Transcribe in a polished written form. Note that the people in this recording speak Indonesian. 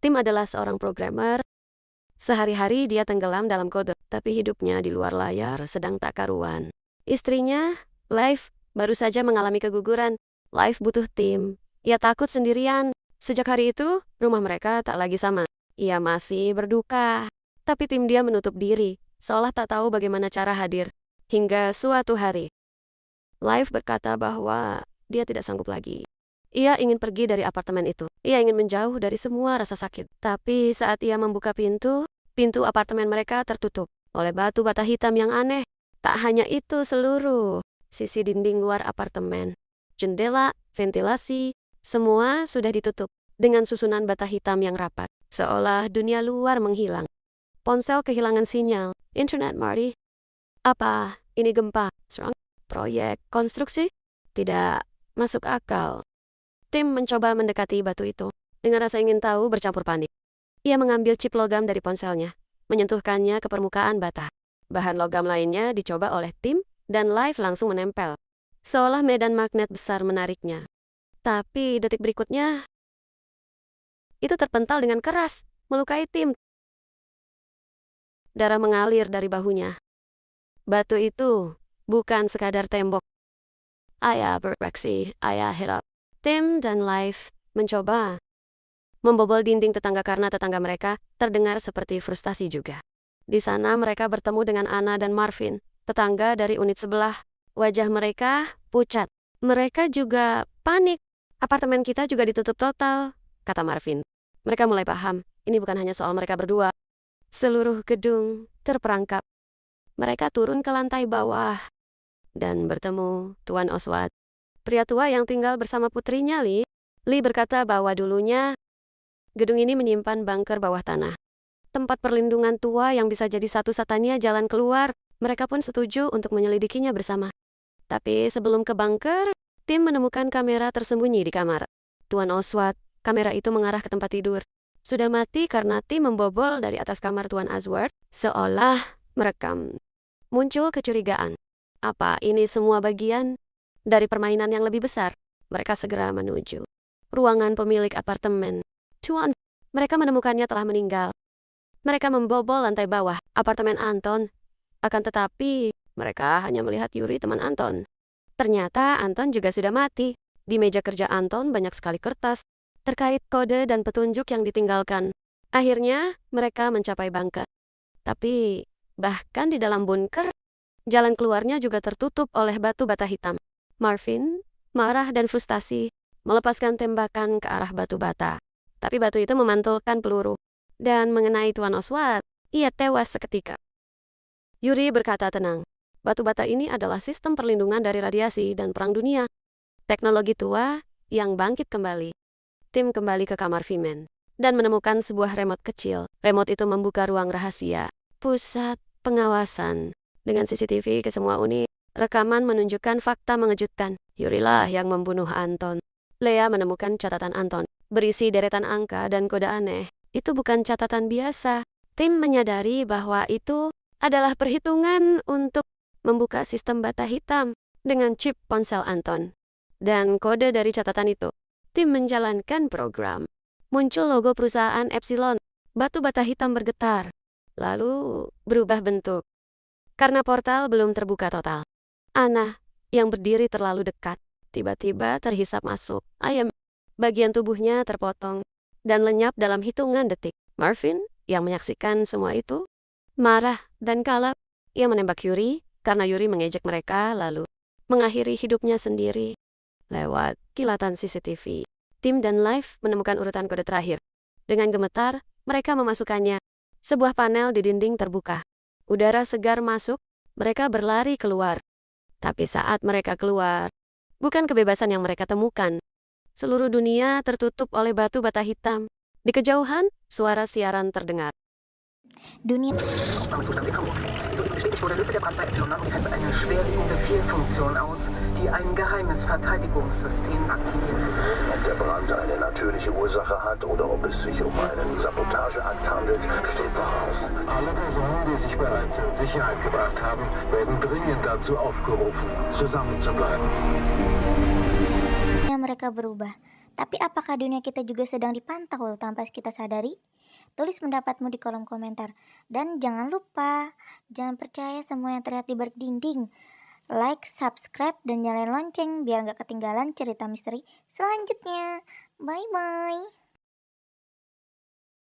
Tim adalah seorang programmer. Sehari-hari dia tenggelam dalam kode, tapi hidupnya di luar layar sedang tak karuan. Istrinya, Live, baru saja mengalami keguguran. Live butuh tim. Ia takut sendirian. Sejak hari itu, rumah mereka tak lagi sama. Ia masih berduka. Tapi tim dia menutup diri, seolah tak tahu bagaimana cara hadir. Hingga suatu hari, Live berkata bahwa dia tidak sanggup lagi. Ia ingin pergi dari apartemen itu. Ia ingin menjauh dari semua rasa sakit. Tapi saat ia membuka pintu apartemen mereka tertutup oleh batu bata hitam yang aneh. Tak hanya itu, seluruh sisi dinding luar apartemen, jendela, ventilasi, semua sudah ditutup dengan susunan bata hitam yang rapat, seolah dunia luar menghilang. Ponsel kehilangan sinyal. Internet mati. Apa? Ini gempa? Serang? Proyek konstruksi? Tidak masuk akal. Tim mencoba mendekati batu itu. Dengan rasa ingin tahu bercampur panik. Ia mengambil chip logam dari ponselnya, menyentuhkannya ke permukaan bata. Bahan logam lainnya dicoba oleh Tim, dan Live langsung menempel. Seolah medan magnet besar menariknya. Tapi detik berikutnya, itu terpental dengan keras, melukai Tim. Darah mengalir dari bahunya. Batu itu bukan sekadar tembok. Ayah bereaksi, ayah hirap. Tim dan Live mencoba membobol dinding tetangga karena tetangga mereka terdengar seperti frustasi juga. Di sana mereka bertemu dengan Anna dan Marvin, tetangga dari unit sebelah. Wajah mereka pucat. Mereka juga panik. Apartemen kita juga ditutup total, kata Marvin. Mereka mulai paham, ini bukan hanya soal mereka berdua. Seluruh gedung terperangkap. Mereka turun ke lantai bawah dan bertemu Tuan Oswald, pria tua yang tinggal bersama putrinya Lee. Lee berkata bahwa dulunya gedung ini menyimpan bunker bawah tanah. Tempat perlindungan tua yang bisa jadi satu-satunya jalan keluar. Mereka pun setuju untuk menyelidikinya bersama. Tapi sebelum ke bunker, Tim menemukan kamera tersembunyi di kamar. Tuan Oswald, kamera itu mengarah ke tempat tidur. Sudah mati karena Tim membobol dari atas kamar Tuan Oswald, seolah merekam. Muncul kecurigaan. Apa ini semua bagian dari permainan yang lebih besar? Mereka segera menuju ruangan pemilik apartemen. Tuan, mereka menemukannya telah meninggal. Mereka membobol lantai bawah apartemen Anton. Akan tetapi, mereka hanya melihat Yuri, teman Anton. Ternyata Anton juga sudah mati. Di meja kerja Anton banyak sekali kertas terkait kode dan petunjuk yang ditinggalkan. Akhirnya, mereka mencapai bunker. Tapi, bahkan di dalam bunker, jalan keluarnya juga tertutup oleh batu bata hitam. Marvin, marah dan frustasi, melepaskan tembakan ke arah batu bata. Tapi batu itu memantulkan peluru dan mengenai Tuan Oswald. Ia tewas seketika. Yuri berkata tenang, batu bata ini adalah sistem perlindungan dari radiasi dan perang dunia. Teknologi tua yang bangkit kembali. Tim kembali ke kamar Vimen dan menemukan sebuah remote kecil. Remote itu membuka ruang rahasia, pusat pengawasan. Dengan CCTV ke semua unit, rekaman menunjukkan fakta mengejutkan. Yurilah yang membunuh Anton. Lea menemukan catatan Anton, berisi deretan angka dan kode aneh. Itu bukan catatan biasa. Tim menyadari bahwa itu adalah perhitungan untuk membuka sistem bata hitam dengan chip ponsel Anton. Dan kode dari catatan itu, Tim menjalankan program. Muncul logo perusahaan Epsilon. Batu bata hitam bergetar, lalu berubah bentuk. Karena portal belum terbuka total. Anna, yang berdiri terlalu dekat, tiba-tiba terhisap masuk. Bagian tubuhnya terpotong dan lenyap dalam hitungan detik. Marvin, yang menyaksikan semua itu, marah dan kalap. Ia menembak Yuri, karena Yuri mengejek mereka lalu mengakhiri hidupnya sendiri. Lewat kilatan CCTV, Tim dan Live menemukan urutan kode terakhir. Dengan gemetar, mereka memasukkannya. Sebuah panel di dinding terbuka. Udara segar masuk, mereka berlari keluar. Tapi saat mereka keluar, bukan kebebasan yang mereka temukan. Seluruh dunia tertutup oleh batu bata hitam. Di kejauhan, suara siaran terdengar. Dunia. Ausnahmezustand in Hamburg. So bestätigt wurde, löse der Brand bei Epsilon Nachmittags eine schwerwiegende Fehlfunktion aus, die ein geheimes Verteidigungssystem aktiviert. Ob der Brand eine natürliche Ursache hat oder ob es sich um einen Sabotageakt handelt, steht noch aus. Alle Personen, die sich bereits in Sicherheit gebracht haben, werden dringend dazu aufgerufen, zusammenzubleiben. Mereka berubah. Tapi apakah dunia kita juga sedang dipantau tanpa kita sadari? Tulis pendapatmu di kolom komentar. Dan jangan lupa, jangan percaya semua yang terlihat di balik dinding. Like, subscribe, dan nyalain lonceng biar gak ketinggalan cerita misteri selanjutnya. Bye-bye.